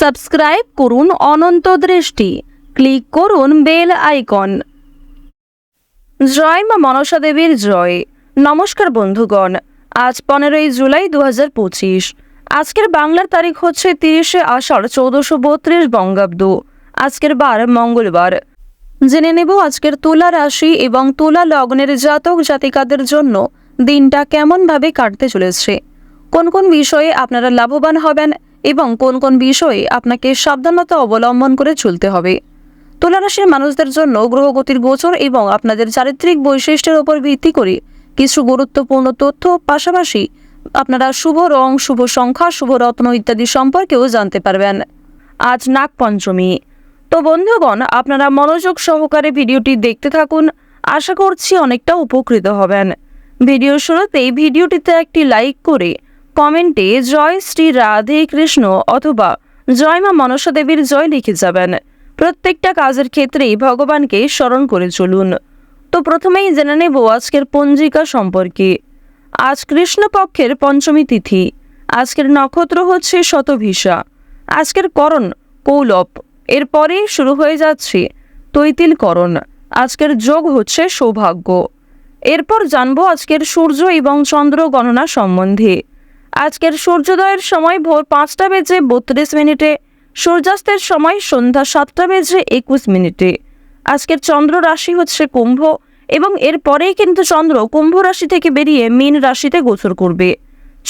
Subscribe করুন অনন্ত দৃষ্টি, click করুন বেল আইকন। জয় মা মনসা দেবীর জয়। নমস্কার বন্ধুগণ, আজ 15ই জুলাই 2025। আজকের বাংলার তারিখ হচ্ছে 30শে আষাঢ় 1432 বঙ্গাব্দ। আজকের বার মঙ্গলবার। জেনে নেব আজকের তুলা রাশি এবং তুলা লগ্নের জাতক জাতিকাদের জন্য দিনটা কেমনভাবে কাটতে চলেছে, কোন কোন বিষয়ে আপনারা লাভবান হবেন এবং কোন কোন বিষয়ে আপনাকে সাবধানতা অবলম্বন করে চলতে হবে। তুলা রাশির মানুষদের জন্য গ্রহগতির গোচর এবং আপনাদের চারিত্রিক বৈশিষ্ট্যের উপর ভিত্তি করে কিছু গুরুত্বপূর্ণ তথ্য, পাশাপাশি আপনারা শুভ রং, শুভ সংখ্যা, শুভ রত্ন ইত্যাদি সম্পর্কেও জানতে পারবেন। আজ নাগ পঞ্চমী। তো বন্ধুগণ, আপনারা মনোযোগ সহকারে ভিডিওটি দেখতে থাকুন, আশা করছি অনেকটা উপকৃত হবেন। ভিডিওর শুরুতেই ভিডিওটিতে একটি লাইক করে কমেন্টে জয় শ্রী রাধে কৃষ্ণ অথবা জয় মা মনসা দেবীর জয় লিখে যাবেন। প্রত্যেকটা কাজের ক্ষেত্রেই ভগবানকে স্মরণ করে চলুন। তো প্রথমেই জেনে নেব আজকের পঞ্জিকা সম্পর্কে। আজ কৃষ্ণপক্ষের পঞ্চমী তিথি। আজকের নক্ষত্র হচ্ছে শতভিষা। আজকের করণ কৌলব। এরপরেই শুরু হয়ে যাচ্ছে তৈতিলকরণ। আজকের যোগ হচ্ছে সৌভাগ্য। এরপর জানবো আজকের সূর্য এবং চন্দ্র গণনা সম্বন্ধে। আজকের সূর্যোদয়ের সময় ভোর 5টা বেজে 32 মিনিটে, সূর্যাস্তের সময় সন্ধ্যা 7টা বেজে 21 মিনিটে। আজকের চন্দ্র রাশি হচ্ছে কুম্ভ এবং এরপরেই কিন্তু চন্দ্র কুম্ভ রাশি থেকে বেরিয়ে মীন রাশিতে গোচর করবে।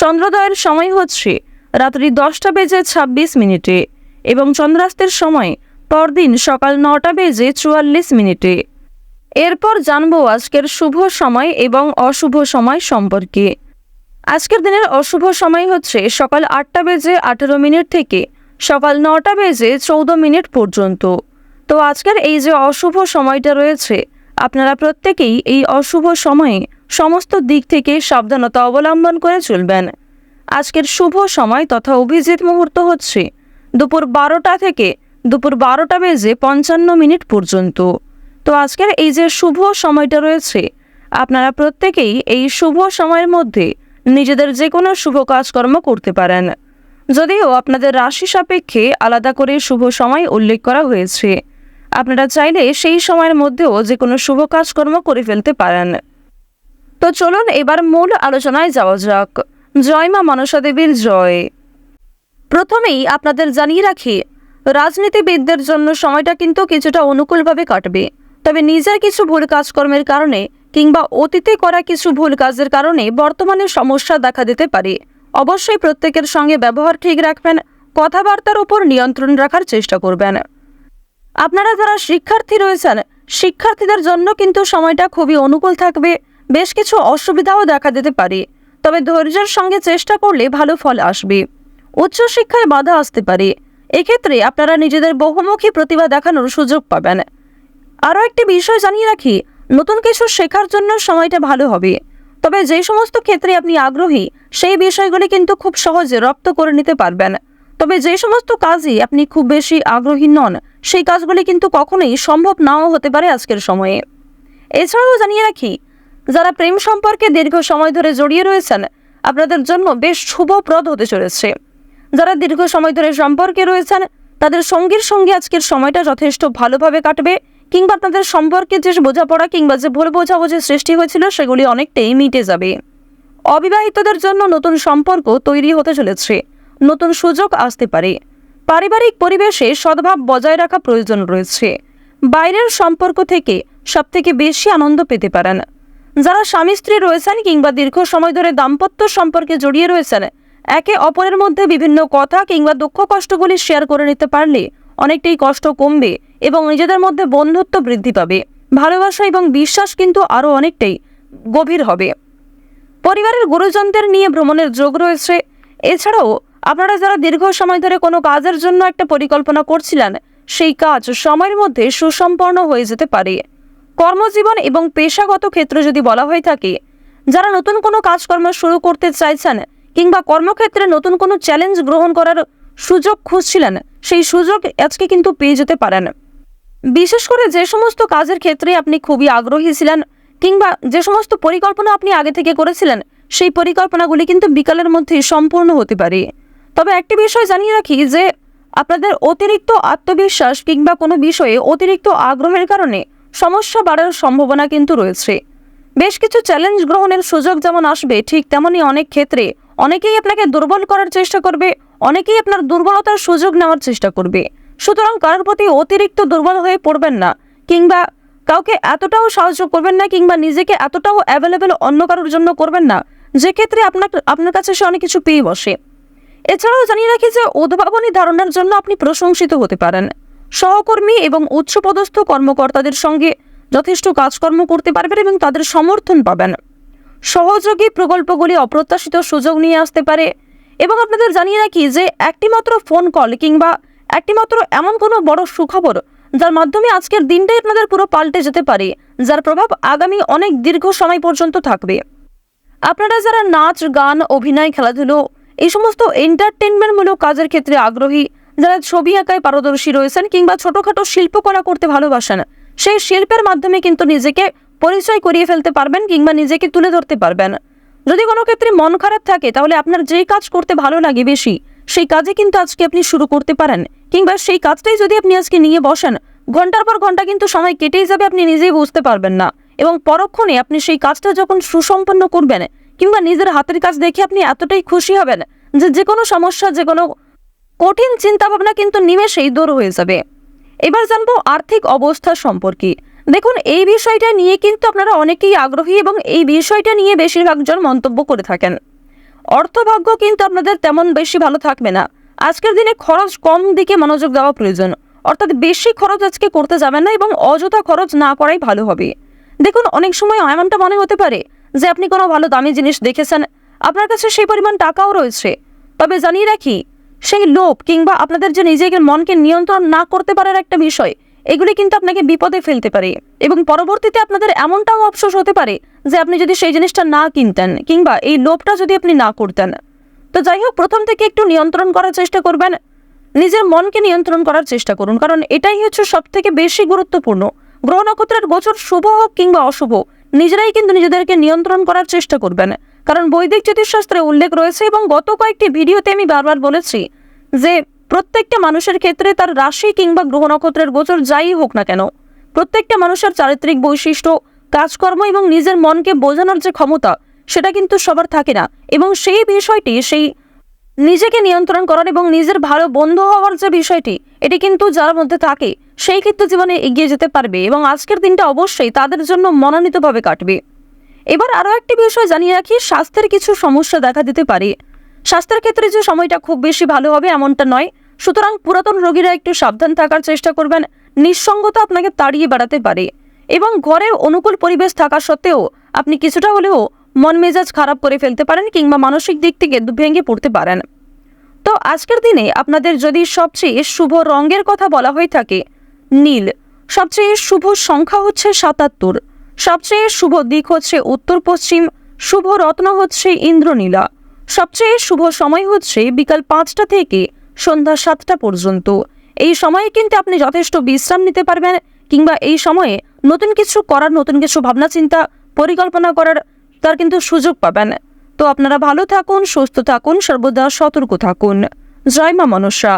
চন্দ্রোদয়ের সময় হচ্ছে রাত্রি 10টা বেজে 26 মিনিটে এবং চন্দ্রাস্তের সময় পরদিন সকাল 9টা বেজে 44 মিনিটে। এরপর জানবো আজকের শুভ সময় এবং অশুভ সময় সম্পর্কে। আজকের দিনের অশুভ সময় হচ্ছে সকাল 8টা বেজে 18 মিনিট থেকে সকাল 9টা বেজে 14 মিনিট পর্যন্ত। তো আজকের এই যে অশুভ সময়টা রয়েছে, আপনারা প্রত্যেকেই এই অশুভ সময়ে সমস্ত দিক থেকে সাবধানতা অবলম্বন করে চলবেন। আজকের শুভ সময় তথা অভিজিৎ মুহূর্ত হচ্ছে দুপুর 12টা থেকে দুপুর 12টা বেজে 55 মিনিট পর্যন্ত। তো আজকের এই যে শুভ সময়টা রয়েছে, আপনারা প্রত্যেকেই এই শুভ সময়ের মধ্যে নিজেদের যে কোনো শুভ কাজকর্ম করতে পারেন, যদিও আপনাদের রাশি সাপেক্ষে আলাদা করে শুভ সময় উল্লেখ করা হয়েছে। আপনারা চাইলে সেই সময়ের মধ্যেও যে কোনো শুভ কাজকর্ম করে ফেলতে পারেন। তো চলুন এবার মূল আলোচনায় যাওয়া যাক। জয় মা মনসা দেবীর জয়। প্রথমেই আপনাদের জানিয়ে রাখি, রাজনীতিবিদদের জন্য সময়টা কিন্তু কিছুটা অনুকূলভাবে কাটবে, তবে নিজের কিছু ভুল কাজকর্মের কারণে কিংবা অতীতে করা কিছু ভুল কাজের কারণে বর্তমানে সমস্যা দেখা দিতে পারে। অবশ্যই প্রত্যেকের সঙ্গে ব্যবহার ঠিক রাখবেন, কথাবার্তার উপর নিয়ন্ত্রণ রাখার চেষ্টা করবেন। আপনারা যারা শিক্ষার্থী রয়েছেন, শিক্ষার্থীদের জন্য কিন্তু সময়টা খুবই অনুকূল থাকবে। বেশ কিছু অসুবিধাও দেখা দিতে পারে, তবে ধৈর্যের সঙ্গে চেষ্টা করলে ভালো ফল আসবে। উচ্চশিক্ষায় বাধা আসতে পারে, এক্ষেত্রে আপনারা নিজেদের বহুমুখী প্রতিভা দেখানোর সুযোগ পাবেন। আরও একটি বিষয় জানিয়ে রাখি, নতুন কিছু শেখার জন্য সময়টা ভালো হবে, তবে যে সমস্ত ক্ষেত্রে আপনি আগ্রহী সেই বিষয়গুলি কিন্তু খুব সহজে রপ্ত করে নিতে পারবেন। তবে যে সমস্ত কাজই আপনি খুব বেশি আগ্রহী নন, সেই কাজগুলি কিন্তু কখনোই সম্ভব নাও হতে পারে আজকের সময়ে। এছাড়াও জানিয়ে রাখি, যারা প্রেম সম্পর্কে দীর্ঘ সময় ধরে জড়িয়ে রয়েছেন, আপনাদের জন্য বেশ শুভপ্রদ হতে চলেছে। যারা দীর্ঘ সময় ধরে সম্পর্কে রয়েছেন, তাদের সঙ্গীর সঙ্গে আজকের সময়টা যথেষ্ট ভালোভাবে কাটবে, কিংবা আপনাদের সম্পর্কে যে বোঝাপড়া কিংবা যে ভুল বোঝাবুঝি সৃষ্টি হয়েছিল সেগুলি অনেকটাই মিটে যাবে। অবিবাহিতদের জন্য নতুন সম্পর্ক তৈরি হতে চলেছে, নতুন সুযোগ আসতে পারে। পারিবারিক পরিবেশে সদ্ভাব বজায় রাখা প্রয়োজন রয়েছে। বাইরের সম্পর্ক থেকে সবথেকে বেশি আনন্দ পেতে পারেন। যারা স্বামী স্ত্রী রয়েছেন কিংবা দীর্ঘ সময় ধরে দাম্পত্য সম্পর্কে জড়িয়ে রয়েছেন, একে অপরের মধ্যে বিভিন্ন কথা কিংবা দুঃখ কষ্টগুলি শেয়ার করে নিতে পারলে অনেকটাই কষ্ট কমবে এবং নিজেদের মধ্যে বন্ধুত্ব বৃদ্ধি পাবে। ভালোবাসা এবং বিশ্বাস কিন্তু আরও অনেকটাই গভীর হবে। পরিবারের গুরুজনদের নিয়ে ভ্রমণের যোগ রয়েছে। এছাড়াও আপনারা যারা দীর্ঘ সময় ধরে কোনো কাজের জন্য একটা পরিকল্পনা করছিলেন, সেই কাজ সময়ের মধ্যে সুসম্পন্ন হয়ে যেতে পারে। কর্মজীবন এবং পেশাগত ক্ষেত্রে যদি বলা হয়ে থাকে, যারা নতুন কোনো কাজকর্ম শুরু করতে চাইছেন কিংবা কর্মক্ষেত্রে নতুন কোনো চ্যালেঞ্জ গ্রহণ করার সুযোগ খুঁজছিলেন, সেই সুযোগ আজকে কিন্তু পেয়ে যেতে পারেন। বিশেষ করে যে সমস্ত কাজের ক্ষেত্রে আপনি খুবই আগ্রহী ছিলেন কিংবা যে সমস্ত পরিকল্পনা আপনি আগে থেকে করেছিলেন, সেই পরিকল্পনাগুলি কিন্তু বিকালের মধ্যে সম্পূর্ণ হতে পারে। তবে একটি বিষয় জানিয়ে রাখি যে আপনাদের অতিরিক্ত আত্মবিশ্বাস কিংবা কোনো বিষয়ে অতিরিক্ত আগ্রহের কারণে সমস্যা বাড়ার সম্ভাবনা কিন্তু রয়েছে। বেশ কিছু চ্যালেঞ্জ গ্রহণের সুযোগ যেমন আসবে, ঠিক তেমনই অনেক ক্ষেত্রে অনেকেই আপনাকে দুর্বল করার চেষ্টা করবে, অনেকেই আপনার দুর্বলতার সুযোগ নেওয়ার চেষ্টা করবে। সুতরাং কারোর প্রতি অতিরিক্ত দুর্বল হয়ে পড়বেন না, কিংবা কাউকে এতটাও সাহায্য করবেন না, কিংবা নিজেকে এতটাও অ্যাভেলেবেল অন্য কারোর জন্য করবেন না যে ক্ষেত্রে আপনার কাছে সে অনেক কিছু পেয়ে বসে। এছাড়াও জানিয়ে রাখি যে উদ্ভাবনী ধারণার জন্য আপনি প্রশংসিত হতে পারেন। সহকর্মী এবং উচ্চপদস্থ কর্মকর্তাদের সঙ্গে যথেষ্ট কাজকর্ম করতে পারবেন এবং তাদের সমর্থন পাবেন। সহযোগী প্রকল্পগুলি অপ্রত্যাশিত সুযোগ নিয়ে আসতে পারে। এবং আপনাদের জানিয়ে রাখি যে একটিমাত্র ফোন কল কিংবা একটিমাত্র এমন কোনো বড় সুখবর যার মাধ্যমে আজকের দিনটাই আপনাদের পুরো পাল্টে যেতে পারে, যার প্রভাব আগামী অনেক দীর্ঘ সময় পর্যন্ত থাকবে। আপনারা যারা নাচ, গান, অভিনয়, খেলাধুলো এই সমস্ত এন্টারটেনমেন্টমূলক কাজের ক্ষেত্রে আগ্রহী, যারা ছবি আঁকায় পারদর্শী রয়েছেন কিংবা ছোটখাটো শিল্পকলা করতে ভালোবাসেন, সেই শিল্পের মাধ্যমে কিন্তু নিজেকে পরিচয় করিয়ে ফেলতে পারবেন কিংবা নিজেকে তুলে ধরতে পারবেন। যদি কোনো ক্ষেত্রে মন খারাপ থাকে তাহলে আপনার যেই কাজ করতে ভালো লাগে বেশি, সেই কাজে কিন্তু আজকে আপনি শুরু করতে পারেন, কিংবা সেই কাজটাই যদি আপনি আজকে নিয়ে বসেন, ঘন্টার পর ঘন্টা কিন্তু সময় কেটেই যাবে, আপনি নিজেই বুঝতে পারবেন না। এবং পরক্ষণে আপনি সেই কাজটা যখন সুসম্পন্ন করবেন কিংবা নিজের হাতের কাজ দেখে আপনি এতটাই খুশি হবেন যে কোনো সমস্যা, যে কোনো কঠিন চিন্তা ভাবনা কিন্তু নিমেষেই দূর হয়ে যাবে। এবার জানবো আর্থিক অবস্থা সম্পর্কে। দেখুন, এই বিষয়টা নিয়ে কিন্তু আপনারা অনেকেই আগ্রহী এবং এই বিষয়টা নিয়ে বেশিরভাগজন মন্তব্য করে থাকেন। অর্থভাগ্য কিন্তু আপনাদের তেমন বেশি ভালো থাকবে না। আজকের দিনে খরচ কম দিকে মনোযোগ দেওয়া প্রয়োজন, অর্থাৎ বেশি খরচ আজকে করতে যাবেন না এবং অযথা খরচ না করাই ভালো হবে। দেখুন, অনেক সময় এমনটা মনে হতে পারে যে আপনি কোনো ভালো দামি জিনিস দেখেছেন, আপনার কাছে সেই পরিমাণ টাকাও রয়েছে, তবে জানিয়ে রাখি সেই লোভ কিংবা আপনাদের যে নিজেকে মনকে নিয়ন্ত্রণ না করতে পারার একটা বিষয়, এগুলি কিন্তু আপনাকে বিপদে ফেলতে পারে এবং পরবর্তীতে আপনাদের এমনটাও আফসোস হতে পারে যে আপনি যদি সেই জিনিসটা না কিনতেন কিংবা এই লোভটা যদি আপনি না করতেন। তো যাই হোক, প্রথম থেকে একটু নিয়ন্ত্রণ করার চেষ্টা করবেন, নিজের মনকে নিয়ন্ত্রণ করার চেষ্টা করুন, কারণ এটাই হচ্ছে সব থেকে বেশি গুরুত্বপূর্ণ। গ্রহ নক্ষত্রের গোচর শুভ হোক কিংবা অশুভ, নিজেরাই কিন্তু নিজেদেরকে নিয়ন্ত্রণ করার চেষ্টা করবেন, কারণ বৈদিক জ্যোতিষশাস্ত্রে উল্লেখ রয়েছে এবং গত কয়েকটি ভিডিওতে আমি বারবার বলেছি যে প্রত্যেকটা মানুষের ক্ষেত্রে তার রাশি কিংবা গ্রহ নক্ষত্রের গোচর যাই হোক না কেন, প্রত্যেকটা মানুষের চারিত্রিক বৈশিষ্ট্য, কাজকর্ম এবং নিজের মনকে বোঝানোর যে ক্ষমতা, সেটা কিন্তু সবার থাকে না। এবং সেই বিষয়টি, সেই নিজেকে নিয়ন্ত্রণ করার এবং নিজের ভালো বন্ধু হওয়ার যে বিষয়টি, এটি কিন্তু যার মধ্যে থাকে সেই কিন্তু জীবনে এগিয়ে যেতে পারবে এবং আজকের দিনটা অবশ্যই তাদের জন্য মনোনীতভাবে কাটবে। এবার আরও একটি বিষয় জানিয়ে রাখি, স্বাস্থ্যের কিছু সমস্যা দেখা দিতে পারে। স্বাস্থ্যের ক্ষেত্রে যে সময়টা খুব বেশি ভালো হবে এমনটা নয়, সুতরাং পুরাতন রোগীরা একটু সাবধান থাকার চেষ্টা করবেন। নিঃসঙ্গতা আপনাকে তাড়িয়ে বেড়াতে পারে এবং ঘরে অনুকূল পরিবেশ থাকা সত্ত্বেও আপনি কিছুটা হলেও মন মেজাজ খারাপ করে ফেলতে পারেন কিংবা মানসিক দিক থেকে ভেঙে পড়তে পারেন। তো আজকের দিনে আপনাদের যদি সবচেয়ে শুভ রঙের কথা বলা হয়ে থাকে নীল, সবচেয়ে শুভ সংখ্যা হচ্ছে 77, সবচেয়ে শুভ দিক হচ্ছে উত্তর পশ্চিম, শুভ রত্ন হচ্ছে ইন্দ্রনীলা, সবচেয়ে শুভ সময় হচ্ছে বিকাল 5টা থেকে সন্ধ্যা 7টা পর্যন্ত। এই সময়ে কিন্তু আপনি যথেষ্ট বিশ্রাম নিতে পারবেন কিংবা এই সময়ে নতুন কিছু করার, নতুন কিছু ভাবনা চিন্তা পরিকল্পনা করার তার কিন্তু সুযোগ পাবেন। তো আপনারা ভালো থাকুন, সুস্থ থাকুন, সর্বদা সতর্ক থাকুন। জয় মা মনসা।